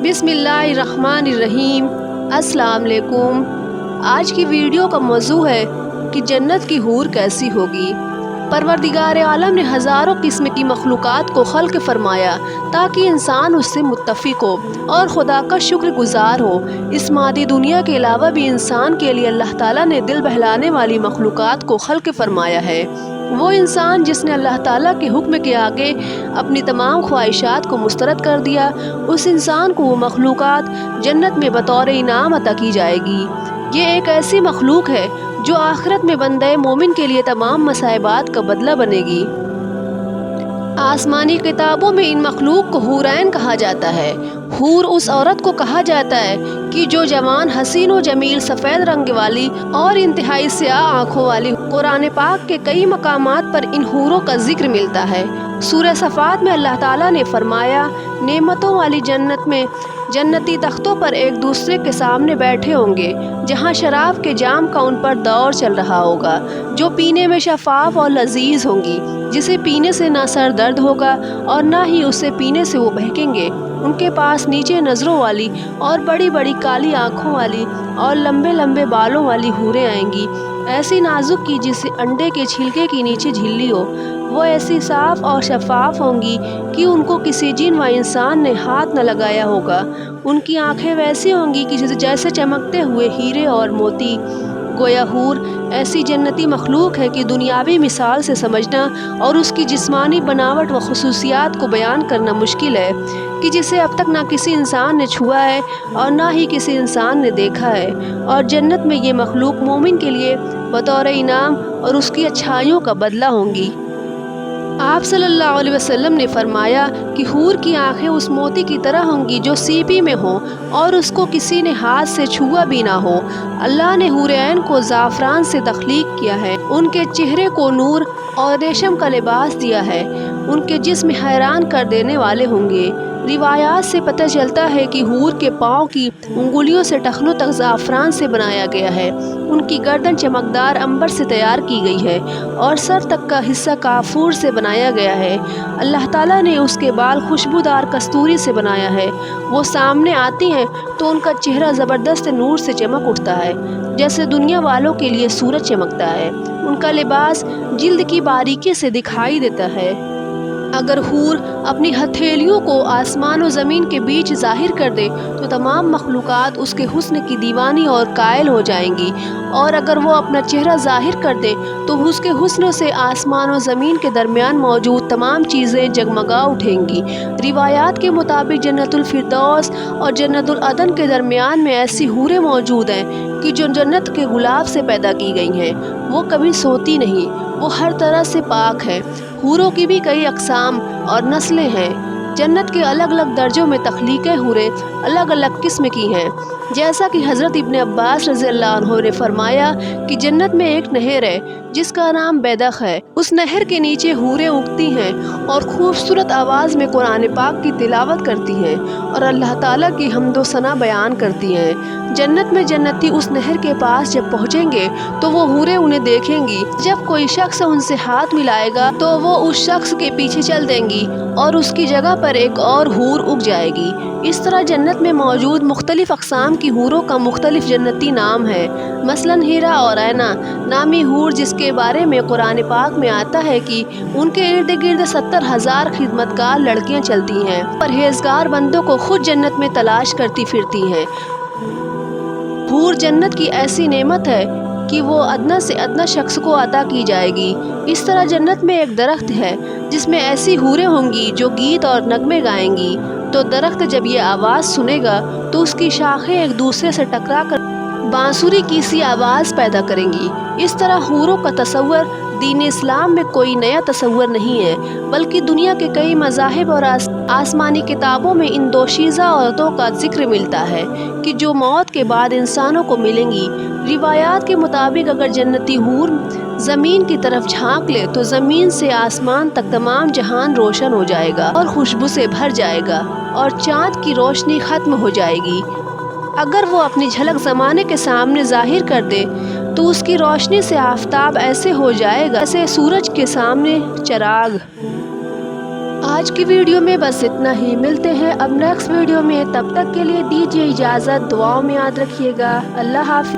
बिस्मिल्लाहिर्रहमानिर्रहीम। अस्सलाम वालेकुम। आज की वीडियो का मौजू है कि जन्नत की हूर कैसी होगी। परवरदिगार आलम ने हज़ारों किस्म की मखलूक़ात को खल्क़ फरमाया ताकि इंसान उससे मुत्तफ़िक़ हो और खुदा का शुक्रगुज़ार हो। इस मादी दुनिया के अलावा भी इंसान के लिए अल्लाह ताला ने दिल बहलाने वाली मखलूक़ात को खल्क़ फरमाया है। वो इंसान जिसने अल्लाह ताला के हुक्म के आगे अपनी तमाम ख्वाहिशात को मुस्तरद कर दिया, उस इंसान को वो मखलूक़ात जन्नत में बतौर इनाम अता की जाएगी। ये एक ऐसी मखलूक है जो आखिरत में बंदे मोमिन के लिए तमाम मसाइबात का बदला बनेगी। आसमानी किताबों में इन मखलूक को हूरैन कहा जाता है। हूर उस औरत को कहा जाता है कि जो जवान, हसीन व जमील, सफ़ेद रंग वाली और इंतहाई स्याह आँखों वाली। कुरान पाक के कई मकामात पर इन हूरों का जिक्र मिलता है। सूरह सफ़ात में अल्लाह ताला ने फरमाया, नेमतों वाली जन्नत में जन्नती तख्तों पर एक दूसरे के सामने बैठे होंगे, जहाँ शराब के जाम का उन पर दौर चल रहा होगा, जो पीने में शफाफ और लजीज होंगी, जिसे पीने से ना सर दर्द होगा और ना ही उसे पीने से वो बहकेंगे। उनके पास नीचे नज़रों वाली और बड़ी बड़ी काली आँखों वाली और लंबे लंबे बालों वाली हूरें आएंगी, ऐसी नाजुक की जिसे अंडे के छिलके के नीचे झिल्ली हो। वो ऐसी साफ़ और शफाफ होंगी कि उनको किसी जिन व इंसान ने हाथ न लगाया होगा। उनकी आंखें वैसी होंगी कि जैसे चमकते हुए हीरे और मोती। गोया हूर ऐसी जन्नती मखलूक है कि दुनियावी मिसाल से समझना और उसकी जिस्मानी बनावट व खुसूसियात को बयान करना मुश्किल है कि जिसे अब तक ना किसी इंसान ने छुआ है और ना ही किसी इंसान ने देखा है। और जन्नत में ये मखलूक मोमिन के लिए बतौर इनाम और उसकी अच्छाइयों का बदला होंगी। आप सल्लल्लाहु अलैहि वसल्लम ने फरमाया कि हूर की आंखें उस मोती की तरह होंगी जो सीपी में हो और उसको किसी ने हाथ से छुआ भी ना हो। अल्लाह ने हूरैन को ज़ाफ़रान से तख्लीक किया है। उनके चेहरे को नूर और रेशम का लिबास दिया है। उनके जिस्म हैरान कर देने वाले होंगे। रिवायात से पता चलता है कि हूर के पाँव की उंगलियों से टखनों तक ज़ाफ़रान से बनाया गया है। उनकी गर्दन चमकदार अंबर से तैयार की गई है और सर तक का हिस्सा काफूर से बनाया गया है। अल्लाह ताला ने उसके बाल खुशबूदार कस्तूरी से बनाया है। वो सामने आती हैं तो उनका चेहरा ज़बरदस्त नूर से चमक उठता है, जैसे दुनिया वालों के लिए सूरज चमकता है। उनका लिबास जिल्द की बारीकी से दिखाई देता है। अगर हूर अपनी हथेलियों को आसमान और ज़मीन के बीच ज़ाहिर कर दे तो तमाम मखलूक़ात उसके हुस्न की दीवानी और कायल हो जाएंगी, और अगर वो अपना चेहरा ज़ाहिर कर दे तो उसके हुस्न से आसमान और ज़मीन के दरमियान मौजूद तमाम चीज़ें जगमगा उठेंगी। रिवायात के मुताबिक जन्नतुल फिरदौस और जन्नतुल अदन के दरमियान में ऐसी हूरें मौजूद हैं कि जो जन्नत के गुलाब से पैदा की गई हैं। वो कभी सोती नहीं, वो हर तरह से पाक है। हूरों की भी कई अक़साम और नस्लें हैं। जन्नत के अलग अलग दर्जों में तख्लीक़े हूरें अलग अलग किस्म की हैं। जैसा कि हज़रत इब्न अब्बास रज़ियल्लाहु अन्हु ने फरमाया कि जन्नत में एक नहर है जिसका नाम बैदख है। उस नहर के नीचे हूरें उगती हैं और खूबसूरत आवाज़ में कुरान पाक की तिलावत करती हैं और अल्लाह ताला की हम्दो सना बयान करती हैं। जन्नत में जन्नती उस नहर के पास जब पहुँचेंगे तो वो हूरें उन्हें देखेंगी। जब कोई शख्स उनसे हाथ मिलाएगा तो वो उस शख्स के पीछे चल देंगी और उसकी जगह पर एक और हूर उग जाएगी। इस तरह जन्नत में मौजूद मुख्तलिफ़ अक़साम की हूरों का मुख्तलिफ़ जन्नती नाम है। मसलन हीरा और ऐना नामी हूर, जिसके बारे में कुरान पाक में आता है कि उनके इर्द गिर्द 70,000 खिदमतगार लड़कियां चलती हैं। परहेज़गार बंदों को खुद जन्नत में तलाश करती फिरती हैं। हूर जन्नत की ऐसी नेमत है कि वो अदना से अदना शख्स को अता की जाएगी। इस तरह जन्नत में एक दरख्त है जिसमें ऐसी हूरें होंगी जो गीत और नगमे गाएंगी। तो दरख्त जब ये आवाज़ सुनेगा तो उसकी शाखें एक दूसरे से टकरा कर बांसुरी की सी आवाज़ पैदा करेंगी। इस तरह हूरों का तसव्वुर दीन इस्लाम में कोई नया तसव्वुर नहीं है, बल्कि दुनिया के कई मज़ाहिब और आसमानी किताबों में इन दोशीज़ा औरतों का जिक्र मिलता है कि जो मौत के बाद इंसानों को मिलेंगी। रिवायात के मुताबिक अगर जन्नती हूर ज़मीन की तरफ झांक ले तो ज़मीन से आसमान तक तमाम जहान रोशन हो जाएगा और खुशबू से भर जाएगा और चाँद की रोशनी ख़त्म हो जाएगी। अगर वो अपनी झलक ज़माने के सामने ज़ाहिर कर दे तो उसकी रोशनी से आफताब ऐसे हो जाएगा जैसे सूरज के सामने चराग। آج کی ویڈیو میں بس اتنا ہی، ملتے ہیں اب نیکسٹ ویڈیو میں، تب تک کے لیے دیجیے اجازت، دعاؤں میں یاد رکھیے گا، اللہ حافظ۔